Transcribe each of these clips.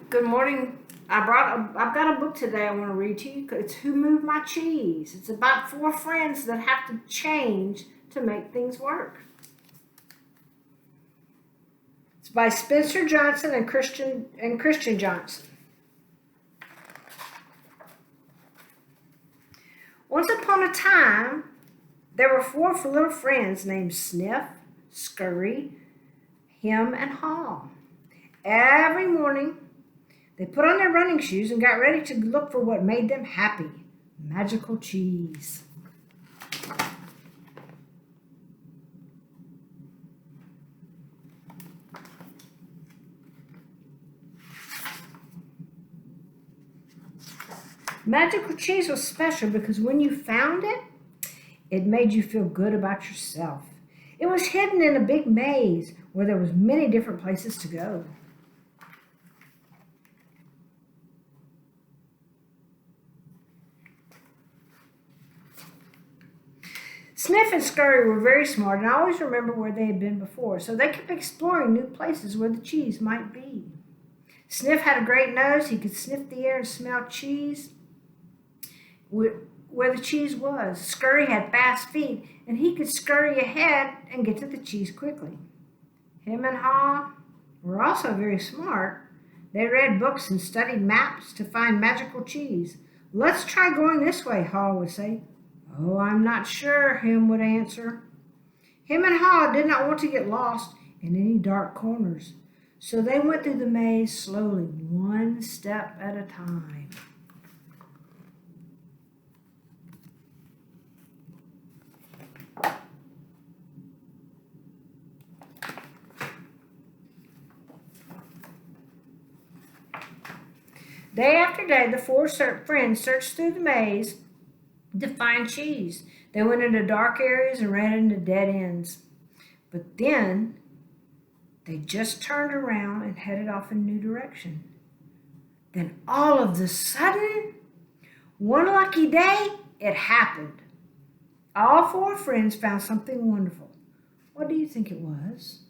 Good morning. I've got a book today I want to read to you. It's Who Moved My Cheese. It's about four friends that have to change to make things work. It's by Spencer Johnson and Christian Johnson. Once upon a time, there were four little friends named Sniff, Scurry, Hem, and Haw. Every morning, they put on their running shoes and got ready to look for what made them happy, magical cheese. Magical cheese was special because when you found it, it made you feel good about yourself. It was hidden in a big maze where there was many different places to go. Sniff and Scurry were very smart and always remembered where they had been before, so they kept exploring new places where the cheese might be. Sniff had a great nose. He could sniff the air and smell cheese where the cheese was. Scurry had fast feet, and he could scurry ahead and get to the cheese quickly. Him and Haw were also very smart. They read books and studied maps to find magical cheese. "Let's try going this way," Haw would say. "Oh, I'm not sure," Him would answer. Him and Haw did not want to get lost in any dark corners, so they went through the maze slowly, one step at a time. Day after day, the four friends searched through the maze to find cheese. They went into dark areas and ran into dead ends. But then they just turned around and headed off in a new direction. Then all of a sudden, one lucky day, it happened. All four friends found something wonderful. What do you think it was?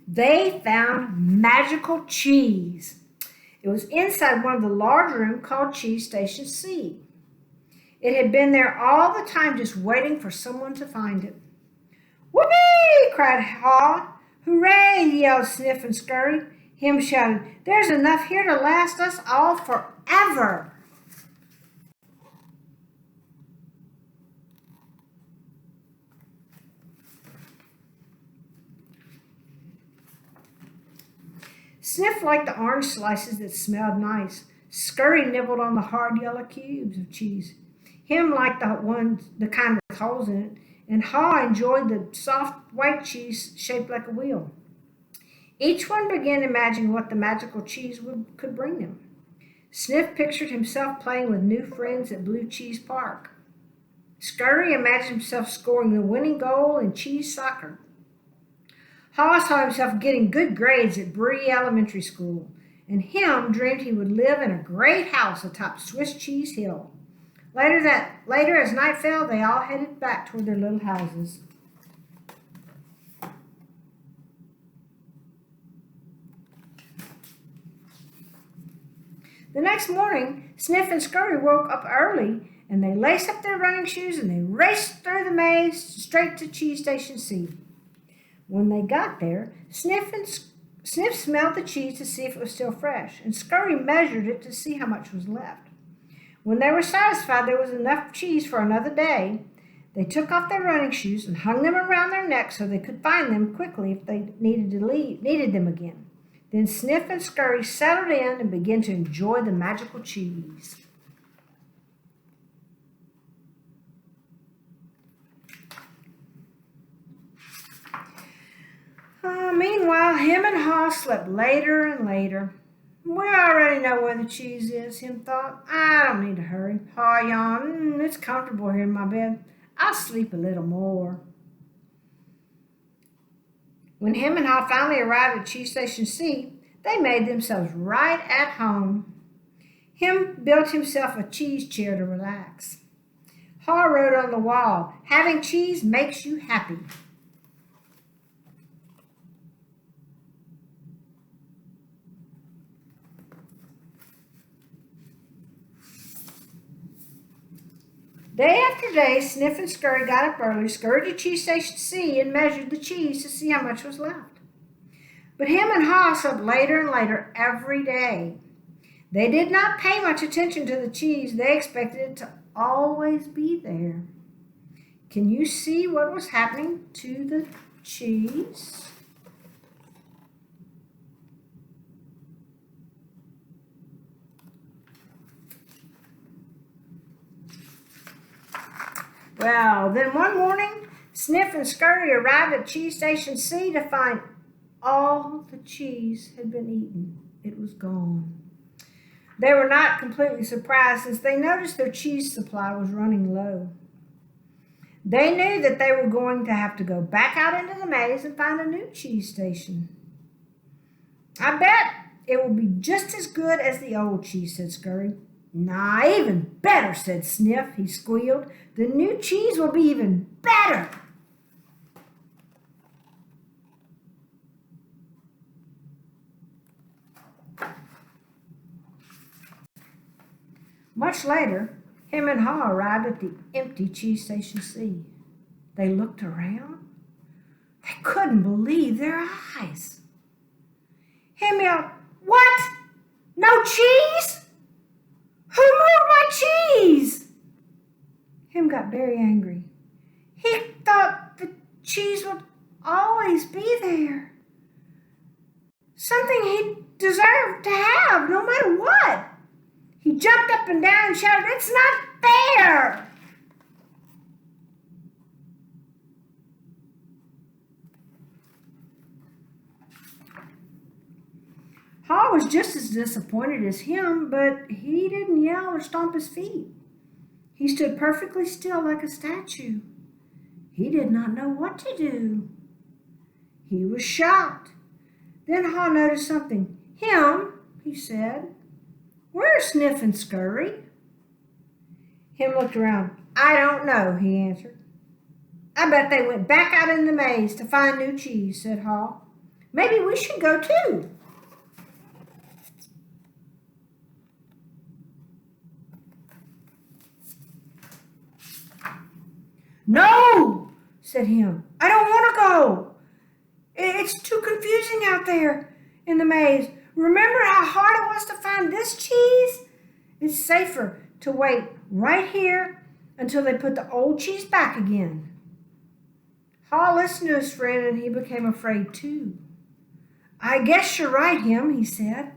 They found magical cheese. It was inside one of the large rooms called Cheese Station C. It had been there all the time just waiting for someone to find it. "Whoopee!" cried Haw. "Hooray!" yelled Sniff and Scurry. Him shouted, "There's enough here to last us all forever." Sniff liked the orange slices that smelled nice. Scurry nibbled on the hard yellow cubes of cheese. Him liked the kind with holes in it, and Haw enjoyed the soft white cheese shaped like a wheel. Each one began imagining what the magical cheese could bring them. Sniff pictured himself playing with new friends at Blue Cheese Park. Scurry imagined himself scoring the winning goal in cheese soccer. Haw saw himself getting good grades at Bree Elementary School, and Him dreamed he would live in a great house atop Swiss Cheese Hill. Later, as night fell, they all headed back toward their little houses. The next morning, Sniff and Scurry woke up early, and they laced up their running shoes and they raced through the maze straight to Cheese Station C. When they got there, Sniff smelled the cheese to see if it was still fresh, and Scurry measured it to see how much was left. When they were satisfied there was enough cheese for another day, they took off their running shoes and hung them around their necks so they could find them quickly if they needed them again. Then Sniff and Scurry settled in and began to enjoy the magical cheese. Meanwhile, Him and Haw slept later and later. "We already know where the cheese is," Him thought. "I don't need to hurry." Haw yawned. "It's comfortable here in my bed. I'll sleep a little more." When Him and Haw finally arrived at Cheese Station C, they made themselves right at home. Him built himself a cheese chair to relax. Haw wrote on the wall, "Having cheese makes you happy." Day after day, Sniff and Scurry got up early, scurried to Cheese Station C, and measured the cheese to see how much was left. But him and Haw slept later and later every day. They did not pay much attention to the cheese. They expected it to always be there. Can you see what was happening to the cheese? Well, then one morning, Sniff and Scurry arrived at Cheese Station C to find all the cheese had been eaten. It was gone. They were not completely surprised since they noticed their cheese supply was running low. They knew that they were going to have to go back out into the maze and find a new cheese station. "I bet it will be just as good as the old cheese," said Scurry. "Nah, even better," said Sniff. He squealed. "The new cheese will be even better." Much later, him and Haw arrived at the empty Cheese Station C. They looked around. They couldn't believe their eyes. Him yelled, "What? No cheese? Who moved my cheese?" Him got very angry. He thought the cheese would always be there. Something he deserved to have, no matter what. He jumped up and down and shouted, "It's not fair!" Haw was just as disappointed as him, but he didn't yell or stomp his feet. He stood perfectly still like a statue. He did not know what to do. He was shocked. Then Haw noticed something. "Him," he said. "Where's Sniff and Scurry?" Him looked around. "I don't know," he answered. "I bet they went back out in the maze to find new cheese," said Haw. "Maybe we should go too." "No," said him. "I don't want to go. It's too confusing out there in the maze. Remember how hard it was to find this cheese? It's safer to wait right here until they put the old cheese back again." Haw listened to his friend and he became afraid too. "I guess you're right, him," he said.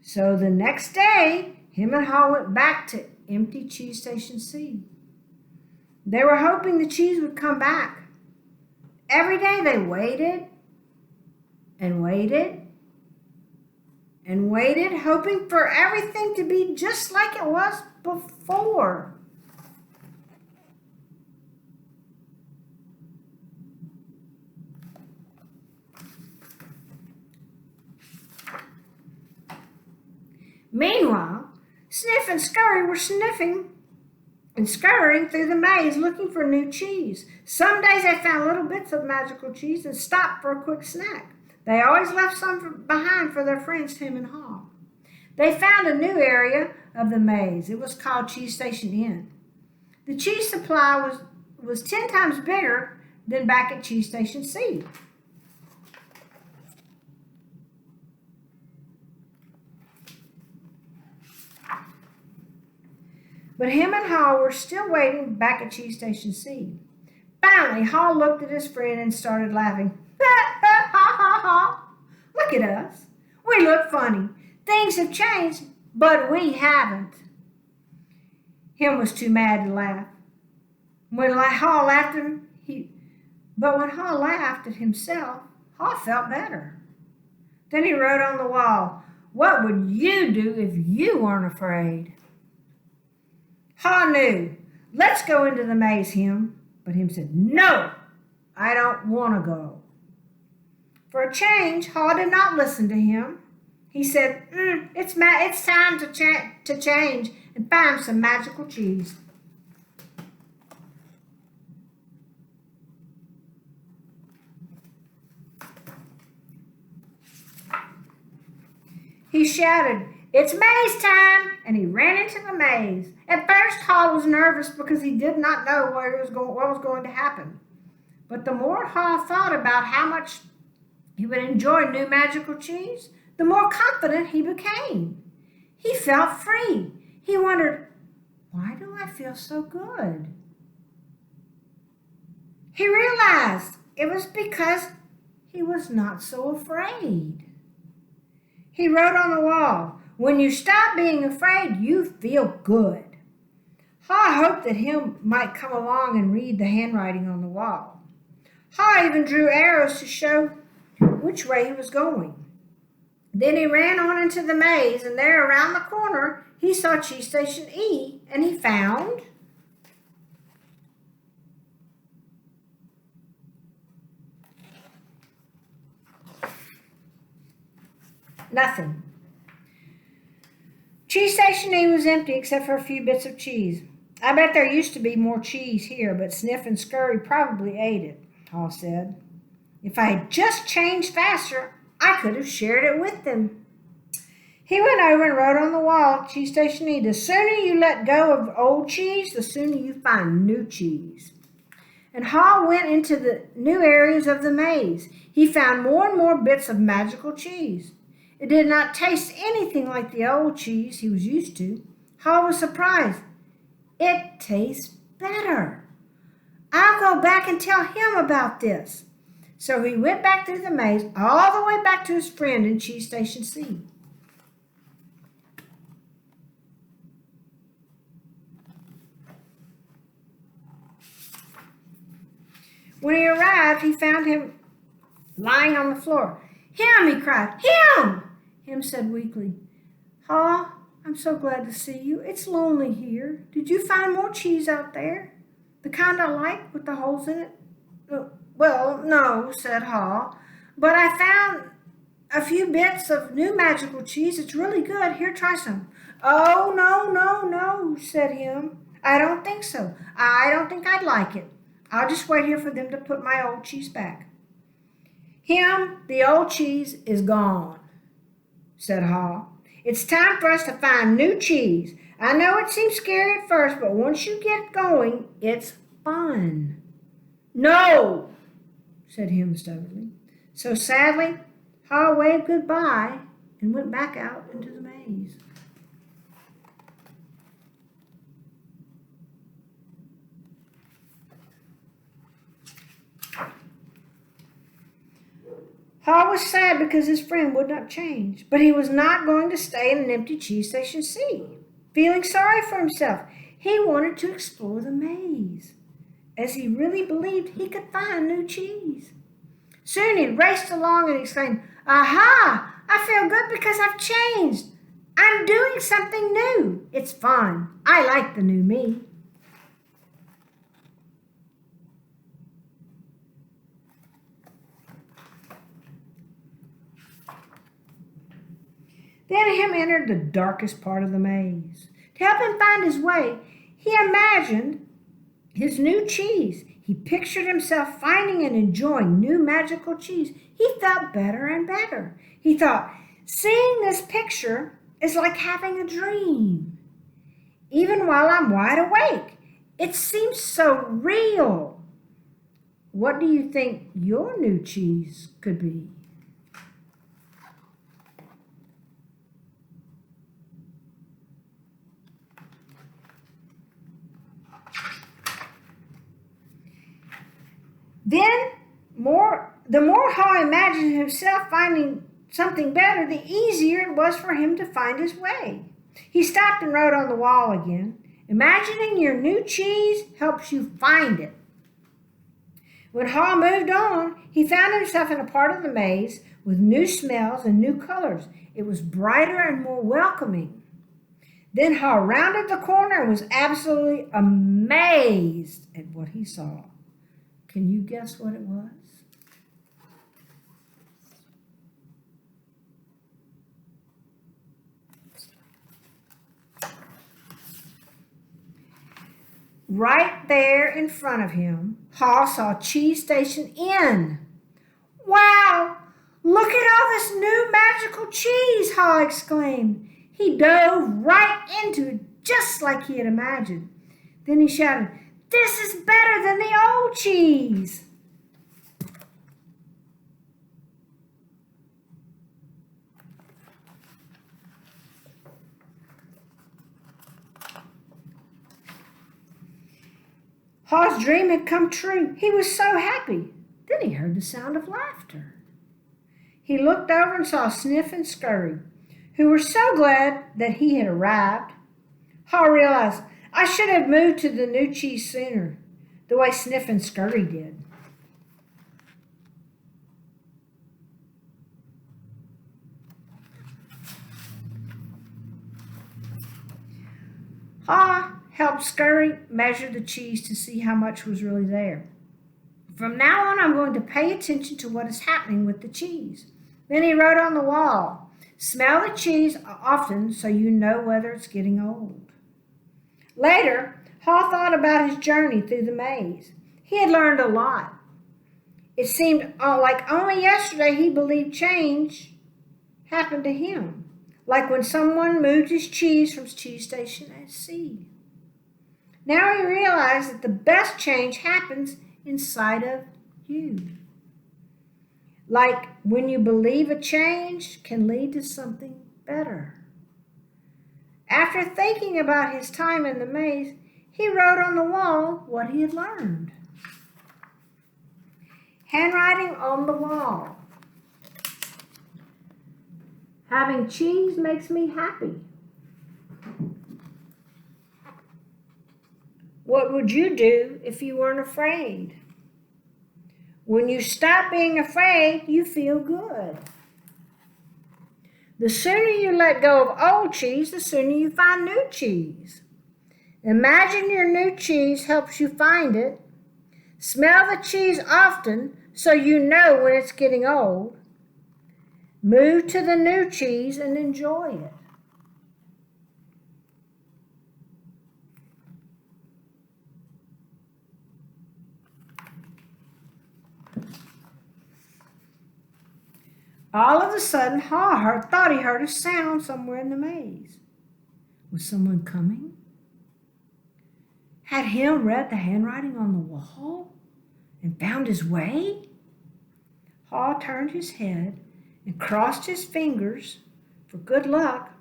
So the next day, him and Haw went back to empty Cheese Station C. They were hoping the cheese would come back. Every day they waited and waited and waited, hoping for everything to be just like it was before. Meanwhile, Sniff and Scurry were sniffing and scurrying through the maze looking for new cheese. Some days they found little bits of magical cheese and stopped for a quick snack. They always left some behind for their friends Tim and Haw. They found a new area of the maze. It was called Cheese Station Inn. The cheese supply was 10 times bigger than back at Cheese Station C. But him and Haw were still waiting back at Cheese Station C. Finally, Haw looked at his friend and started laughing. "Ha, ha, ha, ha, ha. Look at us. We look funny. Things have changed, but we haven't." Him was too mad to laugh. When Haw laughed at him, when Haw laughed at himself, Haw felt better. Then he wrote on the wall, "What would you do if you weren't afraid?" Haw knew. "Let's go into the maze, Him." But Him said, "No, I don't want to go." For a change, Haw did not listen to him. He said, it's time to change and find some magical cheese." He shouted, "It's maze time!" and he ran into the maze. At first, Haw was nervous because he did not know what was going to happen. But the more Haw thought about how much he would enjoy new magical cheese, the more confident he became. He felt free. He wondered, why do I feel so good? He realized it was because he was not so afraid. He wrote on the wall, "When you stop being afraid, you feel good." Haw hoped that him might come along and read the handwriting on the wall. Haw even drew arrows to show which way he was going. Then he ran on into the maze, and there around the corner he saw Cheese Station E, and he found nothing. Cheese Station E was empty except for a few bits of cheese. "I bet there used to be more cheese here, but Sniff and Scurry probably ate it," Haw said. "If I had just changed faster, I could have shared it with them." He went over and wrote on the wall, "Cheese Station E, the sooner you let go of old cheese, the sooner you find new cheese." And Haw went into the new areas of the maze. He found more and more bits of magical cheese. It did not taste anything like the old cheese he was used to. Haw was surprised. "It tastes better. I'll go back and tell him about this." So he went back through the maze, all the way back to his friend in Cheese Station C. When he arrived, he found him lying on the floor. "Him!" he cried. "Him!" Him said weakly, "Haw, I'm so glad to see you. It's lonely here. Did you find more cheese out there? The kind I like with the holes in it?" "Well, no," said Haw, "but I found a few bits of new magical cheese. It's really good. Here, try some." "Oh, no, no, no," said Him. "I don't think so. I don't think I'd like it. I'll just wait here for them to put my old cheese back." "Him, the old cheese is gone," said Haw. "It's time for us to find new cheese. I know it seems scary at first, but once you get going, it's fun." "No," said Him stubbornly. So sadly, Haw waved goodbye and went back out into the maze. Haw was sad because his friend would not change, but he was not going to stay in an empty Cheese Station C. Feeling sorry for himself, he wanted to explore the maze, as he really believed he could find new cheese. Soon he raced along and exclaimed, "Aha! I feel good because I've changed. I'm doing something new. It's fun. I like the new me." Then Him entered the darkest part of the maze. To help him find his way, he imagined his new cheese. He pictured himself finding and enjoying new magical cheese. He felt better and better. He thought, seeing this picture is like having a dream. Even while I'm wide awake, it seems so real. What do you think your new cheese could be? Then, the more Haw imagined himself finding something better, the easier it was for him to find his way. He stopped and wrote on the wall again, "Imagining your new cheese helps you find it." When Haw moved on, he found himself in a part of the maze with new smells and new colors. It was brighter and more welcoming. Then Haw rounded the corner and was absolutely amazed at what he saw. Can you guess what it was? Right there in front of him, Haw saw Cheese Station N. "Wow, Look at all this new magical cheese, Haw exclaimed. He dove right into it just like he had imagined. Then he shouted, "This is better than the old cheese!" Haw's dream had come true. He was so happy. Then he heard the sound of laughter. He looked over and saw Sniff and Scurry, who were so glad that he had arrived. Haw realized, I should have moved to the new cheese sooner, the way Sniff and Scurry did. Haw helped Scurry measure the cheese to see how much was really there. From now on, I'm going to pay attention to what is happening with the cheese. Then he wrote on the wall, "Smell the cheese often so you know whether it's getting old." Later, Haw thought about his journey through the maze. He had learned a lot. It seemed like only yesterday he believed change happened to him, like when someone moved his cheese from cheese station at sea. Now he realized that the best change happens inside of you. Like when you believe a change can lead to something better. After thinking about his time in the maze, he wrote on the wall what he had learned. Handwriting on the wall. Having cheese makes me happy. What would you do if you weren't afraid? When you stop being afraid, you feel good. The sooner you let go of old cheese, the sooner you find new cheese. Imagine your new cheese helps you find it. Smell the cheese often so you know when it's getting old. Move to the new cheese and enjoy it. All of a sudden, Haw thought he heard a sound somewhere in the maze. Was someone coming? Had him read the handwriting on the wall and found his way? Haw turned his head and crossed his fingers for good luck.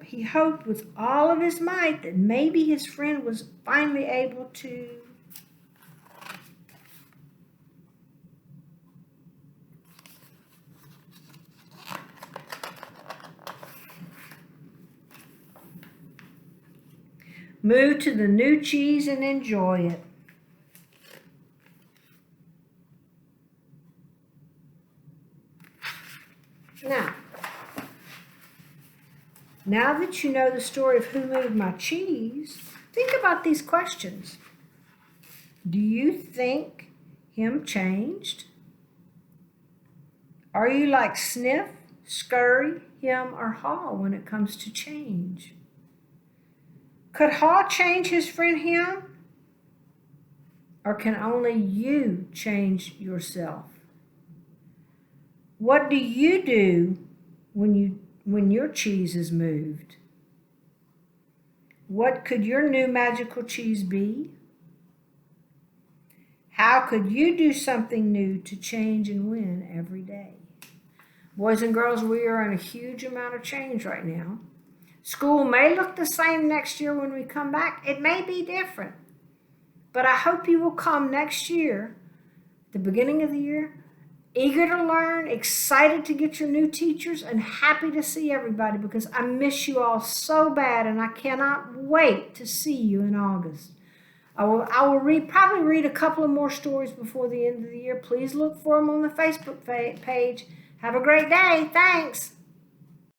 He hoped with all of his might that maybe his friend was finally able to move to the new cheese and enjoy it. Now that you know the story of who moved my cheese, think about these questions. Do you think him changed? Are you like Sniff, Scurry, him, or Haw when it comes to change? Could Haw change his friend him? Or can only you change yourself? What do you do when your cheese is moved? What could your new magical cheese be? How could you do something new to change and win every day? Boys and girls, we are in a huge amount of change right now. School may look the same next year when we come back. It may be different. But I hope you will come next year, the beginning of the year, eager to learn, excited to get your new teachers, and happy to see everybody because I miss you all so bad and I cannot wait to see you in August. I will probably read a couple of more stories before the end of the year. Please look for them on the Facebook page. Have a great day. Thanks.